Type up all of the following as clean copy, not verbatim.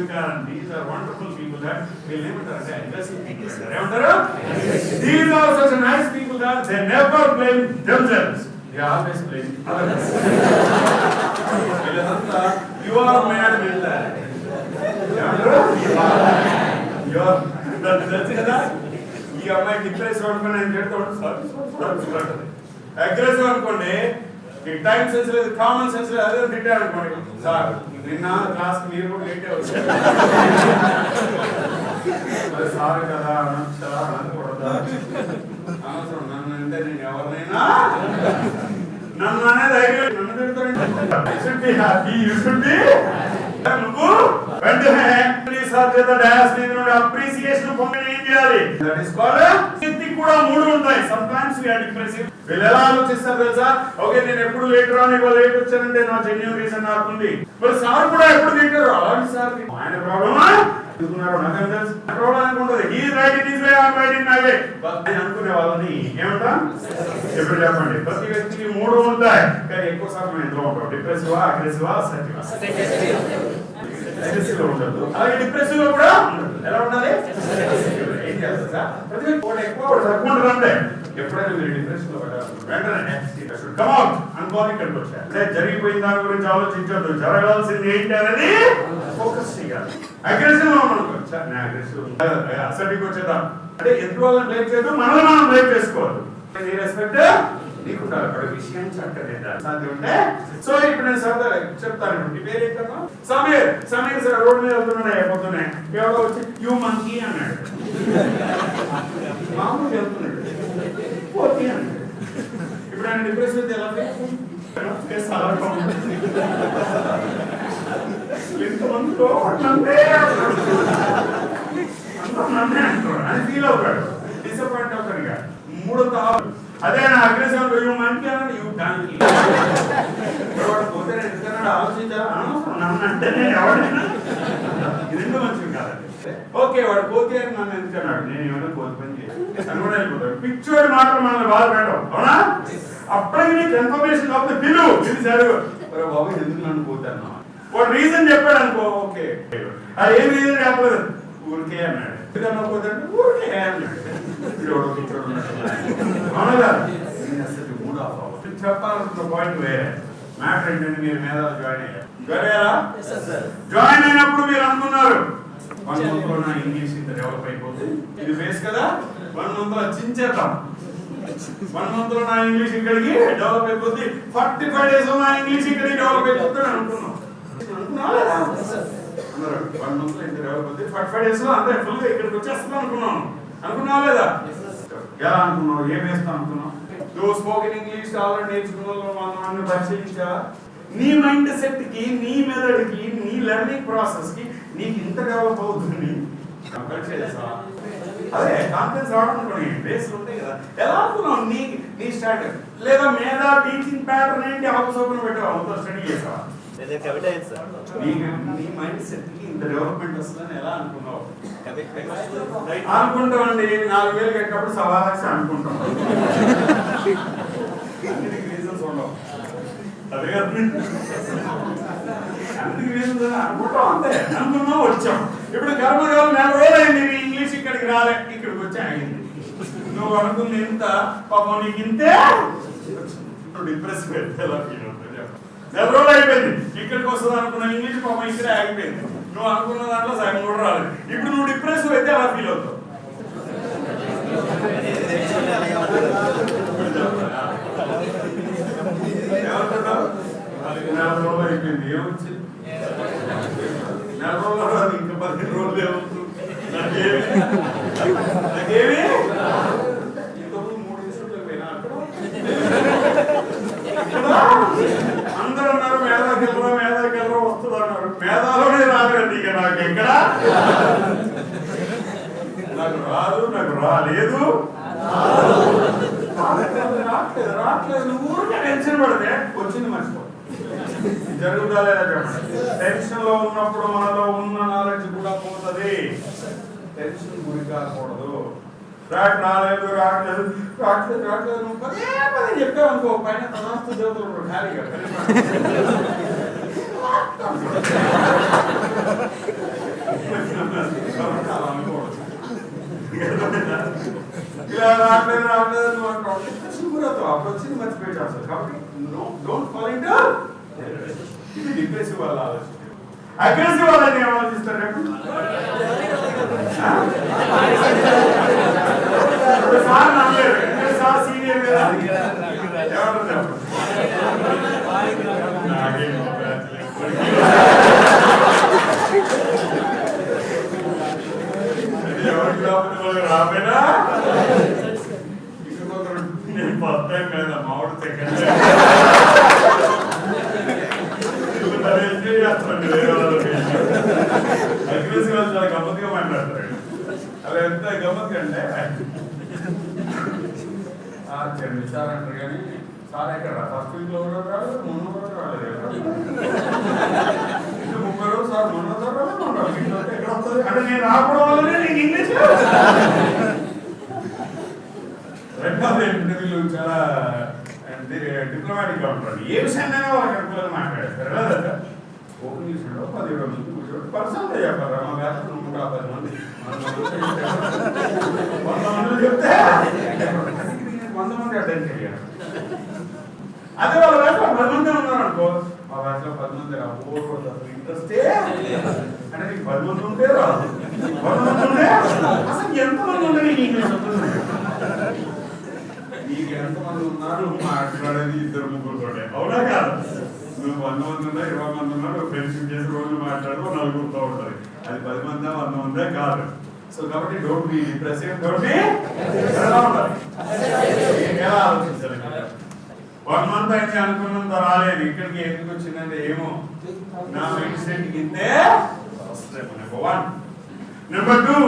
these are wonderful people that will never aggressive people. These are such nice people that they never blame themselves. They always blame others. You are mad with that. You are that. ఈ అమ్మాయి depress అనుకుని నేను చెప్తాను aggressive అనుకోండి ఈ time sense లేదు common sense లేదు అదే తిట్టాడు అనుకోండి సార్ నిన్న క్లాస్ మీరు కూడా లేటే వచ్చారు సార్ కదా అనొచ్చా అనకూడదా అనవసరం నన్ను అంటే నేను ఎవరినైనా నన్ను అనేది ధైర్యం నన్ను తిడతాడు నువ్వు వెంటనే అప్రిసియేషన్ పొందని ఏం చేయాలి దట్ ఇస్ కాల్డ్ కూడా మూడు ఉంటాయి sometimes we are depressive వీళ్ళు ఎలా ఆలోచిస్తారు తెలుసా ఓకే నేను ఎప్పుడు లేట్ రాను ఇవాళ లేట్ వచ్చానంటే నా జెన్యూన్ రీజన్ నాకుంది మరి సార్ కూడా ఎప్పుడు తింటారు అలాంటి సార్ ఆయన ప్రాబ్లమా అనుకున్నారు నాకేం తెలుసు ప్రాబ్లం అనుకుంటుంది he right it is way I right in my way అని అనుకునే వాళ్ళని ఏమంటా ఎప్పుడు చెప్పండి ప్రతి వ్యక్తికి మూడు ఉంటాయి కానీ ఎక్కువ శాతం ఇందులో ఉంటాం డిప్రెసివా అగ్రెసివా అగ్రెసివ్ లో ఉండదు అలాగే డిప్రెసివ్ లో కూడా ఎలా ఉండాలి ఏం చేస్తారు సార్ ప్రతి వ్యక్తి ఎక్కువ తక్కువ అంటే ఎప్పుడైనా మీరు డిప్రెషన్ లో వెంటనే కమ్ అవుట్ అనుకోని ఇక్కడికి వచ్చారు అంటే జరిగిపోయిన దాని గురించి ఆలోచించొద్దు జరగాల్సింది ఏంటి అనేది ఫోకస్ చేయాలి అగ్రెసివ్ లో ఉన్నాను సార్ నేను అగ్రెసివ్ అసలుకి వచ్చేద్దాం అంటే ఎదురు వాళ్ళని బ్లేమ్ చేయదు మనల్ని మనం బ్లేమ్ చేసుకోవాలి నీ రెస్పెక్ట్ నీకుంటారు అక్కడ విషయం చక్కగా సాధ్యం ఉంటే సో ఇప్పుడు నేను సరదా చెప్తాను ఇప్పుడు పేరు ఏంటన్నా సమీర్ సార్ రోడ్డు మీద వెళ్తున్నాడు అయిపోతున్నాయి ఎవరో వచ్చి యూ మంకీ అన్నాడు మామూలు వెళ్తున్నాడు పోటీ అన్నాడు ఇప్పుడు ఆయన డిప్రెస్ అయితే ఎలా ఇంతమందిలో నన్నే అంటాడు అని ఫీల్ అవుతాడు డిసప్పాయింట్ అవుతాడు ఇక మూడో తావు అదే నా అగ్రెసివ్ యూ మంకీ అన్నాడు యూ డాంకీ పోతే నేను ఎందుకన్నాడు ఆలోచించారా నన్ను అంటే నేను ఎవరైనా ఇది రెండు మంచిది కాదండి ఓకే వాడు పోతే అని నన్ను ఎందుకన్నాడు నేను ఏమైనా కోతి పని చేయాలి అని కూడా వెళ్ళిపోతాడు పిచ్చోడి మాత్రం మనల్ని బాధ పెట్టడం అవునా అప్పటికి నీకు ఇన్ఫర్మేషన్ కాకపోతే పిలుచారు బాబు ఎందుకు నన్ను పోతాను వాడు రీజన్ చెప్పాడు అనుకో ఓకే అది ఏం రీజన్ చెప్పలేదు ఊరికే అన్నాడు పోతాడు ఊరికే అన్నాడు చెప్పాలనుకున్న పాయింట్ వేరే మ్యాటర్ ఏంటంటే మీరు మేధాలు జాయిన్ అయినప్పుడు మీరు అనుకున్నారు 1 month లో నా ఇంగ్లీష్ ఇంత డెవలప్ అయిపోతుంది ఇది బేస్ కదా 1 month లో చించేద్దాం 1 month లో నా ఇంగ్లీష్ ఇక్కడికి డెవలప్ అయిపోతుంది 45 days లో నా ఇంగ్లీష్ ఇక్కడికి డెవలప్ అయిపోతుంది అనుకున్నాం 1 month లో ఇంత డెవలప్ అవుతుంది 45 days లో అంతే ఫుల్ గా ఇక్కడికి వచ్చేస్తాం అనుకున్నావా లేదా ఎలా అనుకున్నావు ఏం వేస్తాం అనుకున్నావు నువ్వు స్పోకెన్ ఇంగ్లీష్ ఆల్రెడీ నేర్చుకున్న పరిశీలించా నీ మైండ్ సెట్ కి నీ మెథడ్కి నీ లెర్నింగ్ ప్రాసెస్ కి నీకు ఇంత డెవలప్ అవుతుంది అదే కాన్ఫిడెన్స్ రావడం అనుకోండి బేస్లు ఉంటాయి కదా ఎలా అనుకున్నావు నీ స్టార్ట్ లేదా మేధా టీచింగ్ ప్యాటర్న్ ఏంటి అవసరం పెట్టావా అంతా స్టడీ చేసావా నీ మైండ్ సెట్ కి ఇంత డెవలప్మెంట్ వస్తుందని ఎలా అనుకున్నావు అనుకుంటామండి 4,000 కట్టినప్పుడు 1,00,000 అనుకుంటాం అన్నిటికీ రీజన్స్ ఉండవు అదే అన్నిటికీ రీజన్స్ అనుకుంటాం అంతే అనుకున్నాం వచ్చాం ఇప్పుడు కర్మగాలు 4 రోజులు అయింది ఇంగ్లీష్ ఇక్కడికి రాలే ఇక్కడికి వచ్చి ఆగింది నువ్వు అనుకుంది ఇంత పాపం నీకు ఇంతే డిప్రెస్ ఎలా ఫీల్ అవుతుంది 4 రోజులు అయిపోయింది ఇక్కడికి వస్తుంది అనుకున్న ఇంగ్లీష్ పాపం ఇక్కడే ఆగిపోయింది నువ్వు అనుకున్న దాంట్లో సగం కూడా రాలేదు ఇప్పుడు నువ్వు డిప్రెసివ్ అయితే అలా ఫీల్ అవుతావు ఏమనుకుంటావు 4 రోజులు అయిపోయింది ఏమొచ్చింది 4 రోజులు రాదు ఇంకా 15 రోజులు ఏమవుతుంది నాకేమి ఇంతకుముందు 3 ఇన్స్టిట్యూట్లకు పోయినా అందరూ అన్నారు మేధాకి వెళ్ళరా వస్తుంది అన్నారు మేధాలోనే రాదండి ఇక నాకు ఎక్కడ నాకు రాలేదు రావట్లేదు నువ్వు ఊరికే టెన్షన్ పడితే వచ్చింది మర్చిపో జరుగుతా లేదా చెప్పండి టెన్షన్ లో ఉన్నప్పుడు మనలో ఉన్న నాలెడ్జ్ కూడా పోతుంది టెన్షన్ గురి కాకూడదు రావట్లేదు నువ్వు పదే చెప్పావు అనుకో పైన తదాస్తు దేవతలు ఖాళీగా రావట్లేదు నువ్వు అంటావు, డిప్రెషన్ గురవుతావు. అప్పుడు వచ్చింది మర్చిపోయి చేస్తావు. కాబట్టి డోంట్ ఫాల్ ఇంటూ ఇది డిప్రెసివ్ వాళ్ళ ఆలోచన. అగ్రెసివ్ వాళ్ళని ఏం ఆలోచిస్తారు? సార్ నమ్మలేదు, సార్ సీనియర్ కదా, ఏమంటారు? ఎవరికి రాపోయినా ఇంకొకరు నేను ఫస్ట్ టైం కదా మామిడి సెకండ్ చేస్తాను. అగ్రెసివ్ వాళ్ళు చాలా గమ్మత్తుగా మాట్లాడతారు. అలా ఎంత గమ్మత్తుగా అంటే సార్ అంటారు కానీ సార్ ఎక్కడ ఫస్ట్ వీక్ లో రాలేదు, మొన్న కూడా రాలేదు. ఇంట్లో 30 రోజులు సార్ మొన్న ఎక్కడ వస్తుంది అంటే నేను రాకపోవడం వల్లనే నీకు ఇంగ్లీష్. రెండోది ఇంటర్వ్యూలు చాలా డిప్లొమాటిక్ గా ఉంటారు. ఏ విషయాన్నైనా వాళ్ళకి అనుకూలంగా మాట్లాడేస్తారు కదా. ఓపెన్ చేసాడు 10-20 మంది కూర్చోడు పర్సనల్గా చెప్పారు. మా బ్యాచ్ 150 మంది 100 మంది చెప్తే 100 మంది అటెండ్ చేయాలి. అదే వాళ్ళ బ్యాచ్ 10 మంది ఉన్నారు అనుకో, మా బ్యాచ్ లో 10 మంది ఇంట్రెస్టే అంటే నీకు 10 మంది ఉంటే రాదు, 100 మంది ఉంటే అసలు ఎంతమంది ఉంటే నీకు ఇంగ్లీష్ వస్తుంది? నీకు ఎంతమంది ఉన్నారు మాట్లాడేది 2-3 తోటే, అవునా కాదు? నువ్వు 100 మంది ఉన్నా 20 మంది ఉన్నా నువ్వు ఫ్రెండ్షిప్ చేసి రోజు మాట్లాడు 4-5తో ఉంటుంది. అది 10 మందా 100 మందే కాదు. సో కాబట్టి don't be depressive, don't be ఎలా ఉండాలి, ఎలా ఆలోచించాలి. 1 మంత్ అయితే అనుకున్నంత రాలేదు, ఇక్కడికి ఎందుకు వచ్చిందంటే ఏమో నా మైండ్ సెట్ కిందే వస్తాయి. Number 1. Number 2,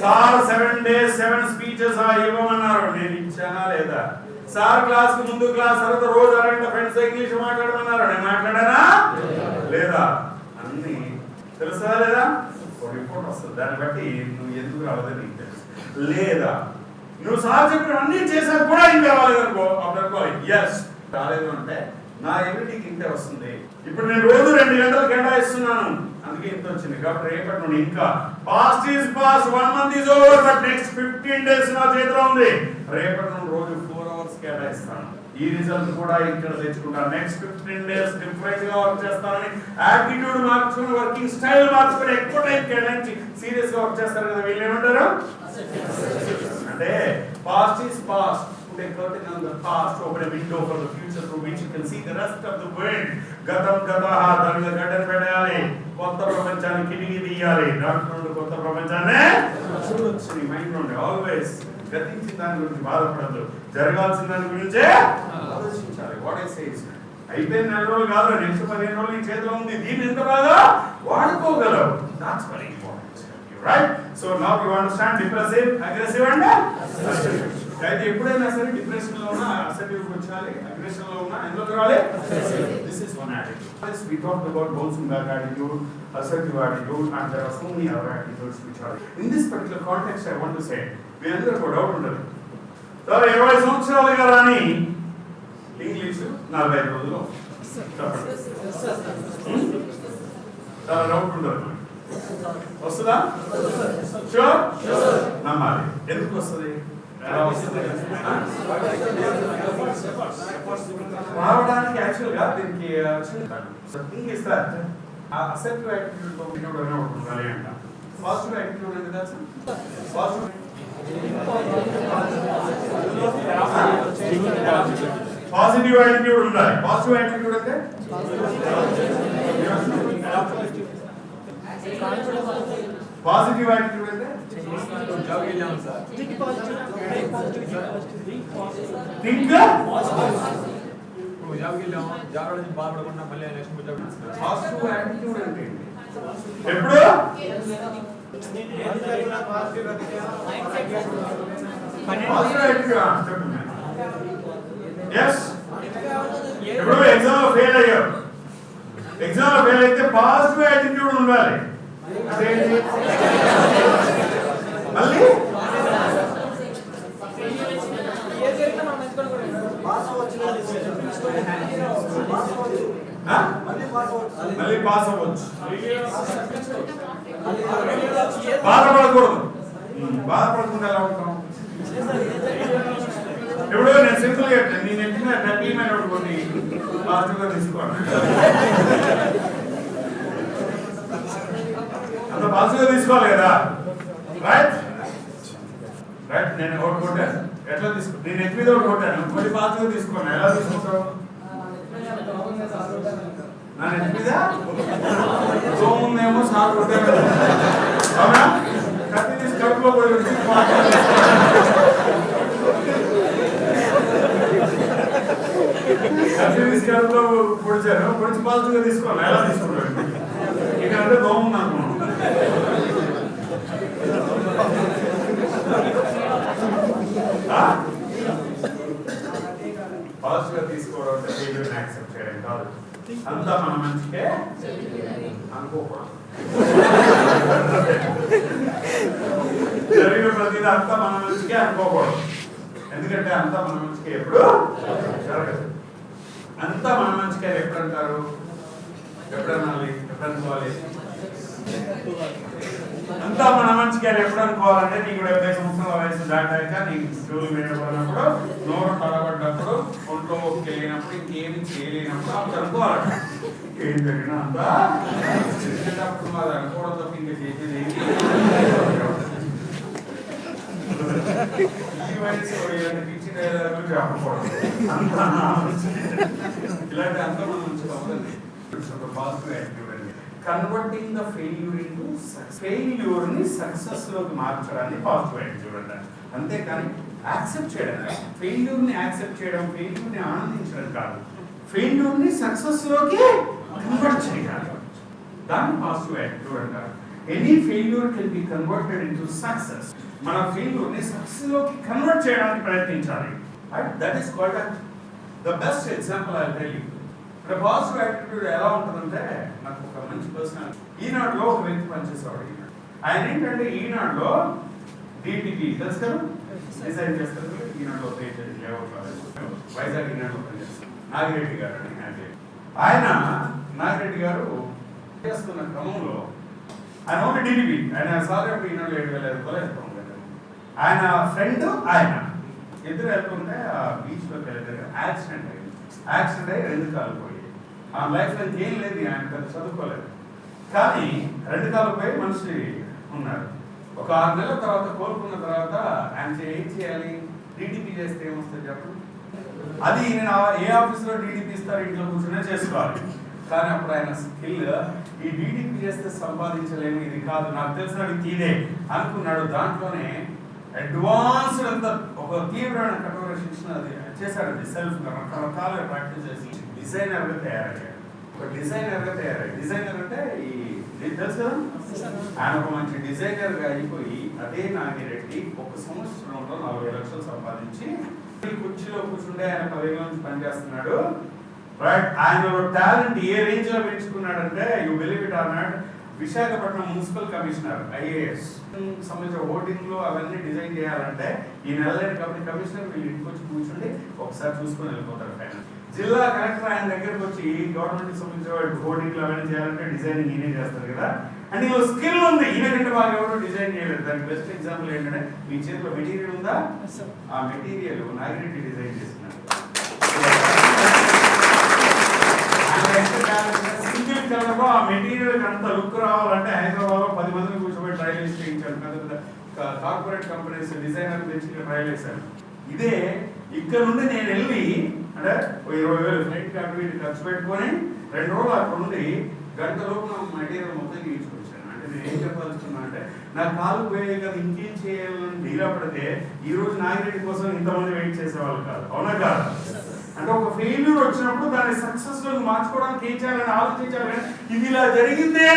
sir 7 days 7 speeches ఇవ్వమన్నారు. నేను ఇచ్చానా లేదా? సార్ క్లాస్ కు ముందు క్లాస్ తర్వాత రోజు అరగంట ఫ్రెండ్స్ ఇంగ్లీష్ మాట్లాడమన్నారు. నేను మాట్లాడానా లేదా? అన్ని తెలుసా లేదా? ఒక రిపోర్ట్ వస్తుంది, దాన్ని బట్టి నువ్వు ఎందుకు రాలేదని నీకు తెలుసు. లేదా నువ్వు సార్ చెప్పిన అన్ని చేసాక కూడా ఇంకా రాలేదనుకో, అప్పుడు అనుకోవాలి ఎస్ రాలేదు అంటే నా ఎబిలిటీకి ఇంతే వస్తుంది. ఇప్పుడు నేను రోజు 2 గంటలు కేటాయిస్తున్నాను, అందుకే ఇంత వచ్చింది. కాబట్టి రేపటి నుండి ఇంకా past is past, 1 month is over, but next 15 days నా చేతిలో ఉంది. రేపటి నుండి రోజు 4 hours కేటాయిస్తాను. ఈ రిజల్ట్ కూడా ఇక్కడ తెచ్చుకుంటాను. నెక్స్ట్ 15 days డిఫరెంట్ గా వర్క్ చేస్తానని యాటిట్యూడ్ మార్చుకుని, వర్కింగ్ స్టైల్ మార్చుకుని ఎక్కువ టైం కేటాయించి సీరియస్ గా వర్క్ చేస్తారు కదా, వీళ్ళు ఏమంటారు అంటే past is past. Put a curtain on the past, open a window for the future through which you can see the rest of the world. గతం గతః, దాని మీద గడ్డలు పెట్టాలి, కొత్త ప్రపంచాన్ని కిటికీ తీయాలి, దాంట్లో కొత్త ప్రపంచాన్ని చూడొచ్చు. నీ మైండ్ నుండి ఆల్వేస్ గతించిన దాని గురించి బాధపడద్దు, జరగాల్సిన దాని గురించే ఆలోచించాలి. వాట్ ఐ సే ఇస్ అయిపోయిన 4 రోజులు కాదు, నెక్స్ట్ 15 రోజులు నీ చేతిలో ఉంది. దీన్ని ఎంత బాగా వాడుకోగలవు, that's very important, right? So now you understand depressive, aggressive and assertive. అయితే ఎప్పుడైనా సరే డిప్రెషన్ లో ఉన్నా అసర్టివ్ వచ్చాలి, అగ్రెషన్ లో ఉన్నా ఎందుకు రావాలి? This is one attitude. We talked about bouncing back attitude, assertive attitude, and there are so many other attitudes which are in this particular context. I want to say మీ అందరూ ఒక doubt ఉండదు. Sir 20 సంవత్సరాలుగా రాని English 45 రోజులు చాలా doubt ఉండదు. వస్తుందా? Sure నమ్మాలి. ఎందుకు వస్తుంది? రావడానికి యాక్చువల్ గా దీనికి thing is that assertive attitude తో ఉండాలి అంట. పాజిటివ్ యాటిట్యూడ్ అంటే తెలుసా? పాజిటివ్ యాటిట్యూడ్ ఉండాలి. పాజిటివ్ యాటిట్యూడ్ అంటే పాజిటివ్ యాటిట్యూడ్ అంటే థింక్ పాజిటివ్ యాటిట్యూడ్ అంటే ఎప్పుడు ఇప్పుడు ఎగ్జామ్ లో ఫెయిల్ అయ్యావు, ఎగ్జామ్ లో ఫెయిల్ అయితే పాజిటివ్ యాటిట్యూడ్ ఉండాలి. అదేంటి? మళ్ళీ పాస్ అవ్వచ్చు, బాధపడకూడదు. బాధపడకుండా ఎలా ఉంటాం? ఇప్పుడు నేను సింపుల్ గా నేను ఎట్టిన టీమైన కొన్ని పాజిటివ్గా తీసుకోండి, అంత పాజిటివ్గా తీసుకోవాలి కదా, రైట్ రైట్. నేను ఒకటి కొట్టాను, ఎట్లా తీసుకో, నేను ఎత్తి మీద ఒకటి కొట్టాను, కొన్ని పాజిటివ్గా తీసుకోండి. ఎలా తీసుకుంటావు? నా నెత్తి మీద సోముందేమో సార్ కొట్టాను, అవునా? కత్తి తీసి కడుపులో పోయి కడుపులో పొడిచాను, పొడిచి పాజిటివ్గా తీసుకోవాలి. ఎలా తీసుకున్నాను? ఇక్కడ అంటే దోమ ఉంది అనుకున్నాను. పాజిటివ్గా తీసుకోవడం అంటే ఫెయిల్యూర్ని యాక్సెప్ట్ చేయడం కాదు. అంతా మన మంచికే అనుకోకూడదు. జరిగిన ప్రతిదీ అంతా మన మంచికే అనుకోకూడదు. ఎందుకంటే అంతా మన మంచికే ఎప్పుడు జరగదు. అంతా మన మంచికే ఎప్పుడు అంటారు? ఎప్పుడు అనాలి? ఎప్పుడు అనుకోవాలి? అంతా మన మంచిగా ఎప్పుడు అనుకోవాలంటే నీకు 70 సంవత్సరాల వయసు దాటాక నీకు స్కూల్ మీద పడినప్పుడు, నోరు తడబడ్డప్పుడు, ఒంట్లో వెళ్ళినప్పుడు, ఇంకేమి చేయలేనప్పుడు అప్పుడు అనుకోవాలంట. ఏం జరిగినా అంతా అప్పుడు మాది అనుకోవడం తప్ప ఇంకా చేసేది ఏంటి? ఈ వయసు పిచ్చి డైలాగులు చెప్పకూడదు. ఇలాంటి అంతా మనం మంచిగా అవ్వదండి. పాజిటివ్ యాటిట్యూడ్ అండి. Converting the failure into success. Failure ని సక్సెస్ లోకి మార్చడాన్ని పాజిటివ్ యాటిట్యూడ్ అంటారు. అంతేకాని యాక్సెప్ట్ చేయడం కాదు. ఫెయిల్యూర్ ని యాక్సెప్ట్ చేయడం, ఫెయిల్యూర్ ని ఆనందించడం కాదు. ఫెయిల్యూర్ ని సక్సెస్ లోకి కన్వర్ట్ చేయాలి, దాన్ని పాజిటివ్ యాటిట్యూడ్ అంటారు. Any failure can be converted into success. మన ఫెయిల్యూర్ ని సక్సెస్ లోకి కన్వర్ట్ చేయడానికి ప్రయత్నించాలి. That is called the best example I tell you. ఇక్కడ పాజిటివ్ యాటిట్యూడ్ ఎలా ఉంటుందంటే, నాకు ఒక మంచి పర్సనల్ ఈనాడులో ఒక వ్యక్తి పనిచేసేవాడు. ఆయన ఏంటంటే ఈనాడులో డిటిపి తెలుసు కదా, డిజైన్ చేస్తారు. ఈనాడులో వైజాగ్ ఈనాడులో పనిచేస్తారు నాగిరెడ్డి గారు అని. ఆయన నాగిరెడ్డి గారు చేస్తున్న క్రమంలో ఆయన ఓన్లీ డిటిపి, ఆయన సార్ ఇప్పుడు ఈనాడులో 7,000 రూపాయలు వెళ్తాం కదా. ఆయన ఫ్రెండ్ ఆయన ఇద్దరు వెళ్తుంటే ఆ బీచ్ లోకి వెళ్తారు. యాక్సిడెంట్ అయ్యి 2 కాళ్ళు పోయి, ఆ లైఫ్ లో ఏం లేదు, ఆయన పెద్ద చదువుకోలేదు, కానీ 2 కాళ్ళు పోయి మనిషి ఉన్నారు. ఒక 6 నెలల తర్వాత కోలుకున్న తర్వాత ఆయన ఏం చేయాలి? డిటిపి చేస్తే ఏమొస్తుంది చెప్పండి? అది నేను ఏ ఆఫీస్లో డిటిపి ఇస్తారు, ఇంట్లో కూర్చునే చేసుకోవాలి. కానీ అప్పుడు ఆయన స్కిల్, ఈ డిటిపి చేస్తే సంపాదించలేము, ఇది కాదు, నాకు తెలిసిన ఇదే అనుకున్నాడు. దాంట్లోనే అడ్వాన్స్డ్ అంతా ఒక తీవ్రమైన కఠోర శిక్షణ అది చేశాడండి. సెల్ఫ్ రకరకాలుగా ప్రాక్టీస్ చేసి డిజైనర్గా తయారయ్యాడు. ఒక డిజైనర్గా తయారయ్యాడు. డిజైనర్ అంటే ఈ తెలుసు కదా, ఆయన ఒక మంచి డిజైనర్గా అయిపోయి అదే నాగిరెడ్డి 1 సంవత్సరంలో 40 లక్షలు సంపాదించి కుర్చీలో కూర్చుంటే ఆయన 10 ఏళ్ళ నుంచి పనిచేస్తున్నాడు. రైట్. ఆయన టాలెంట్ ఏ రేంజ్ లో పెంచుకున్నాడంటే, you believe it or not, Visakhapatnam municipal commissioner IAS సంబంధించిన ఓటింగ్లు అవన్నీ డిజైన్ చేయాలంటే ఈ నెలలేని కమిషనర్ వీళ్ళు ఇంటికి వచ్చి కూర్చుండి ఒకసారి చూసుకొని వెళ్ళిపోతారు. ఫైనల్ జిల్లా కలెక్టర్ ఆయన దగ్గరకు వచ్చి గవర్నమెంట్ సంబంధించిన ఓటింగ్లు అవన్నీ చేయాలంటే డిజైనింగ్ ఈయనే చేస్తారు కదా. అండ్ ఇందులో స్కిల్ ఉంది, ఈయనకంటే వాళ్ళు ఎవరు డిజైన్ చేయలేదు. దానికి బెస్ట్ ఎగ్జాంపుల్ ఏంటంటే, మీ చేతిలో మెటీరియల్ ఉందా, ఆ మెటీరియల్ నాగిరెడ్డి డిజైన్ చేస్తున్నారు. సింగిల్ కలర్ లో ఆ మెటీరియల్ అంత లుక్ రావాలంటే హైదరాబాద్ లో 10 మందిని కూర్చోబెట్టి ట్రయల్ చేయించారు. పెద్ద కార్పొరేట్ కంపెనీస్ డిజైనర్ తెచ్చి ట్రయల్ చేశారు. ఇదే ఇక్కడ నుండి నేను వెళ్ళి అంటే 20,000 ఫ్లైట్ కాబట్టి ఖర్చు పెట్టుకొని 2 రోజులు అక్కడ ఉండి గంటలోపు నా మెటీరియల్ మొత్తం తీసుకొచ్చాను. అంటే నేను ఏం చెప్పాల్సుకున్నా అంటే, నా కాలు పోయే కదా, ఇంకేం చేయాలని ఢీలా పడితే ఈ రోజు నాగిరెడ్డి కోసం ఇంతమంది వెయిట్ చేసేవాళ్ళు కాదు, అవునా కాదు? అంటే ఒక ఫెయిల్యూర్ వచ్చినప్పుడు దాన్ని సక్సెస్ లోకి మార్చుకోవడానికి ఏం చేయాలని ఆలోచించాలి. ఇది ఇలా జరిగిందే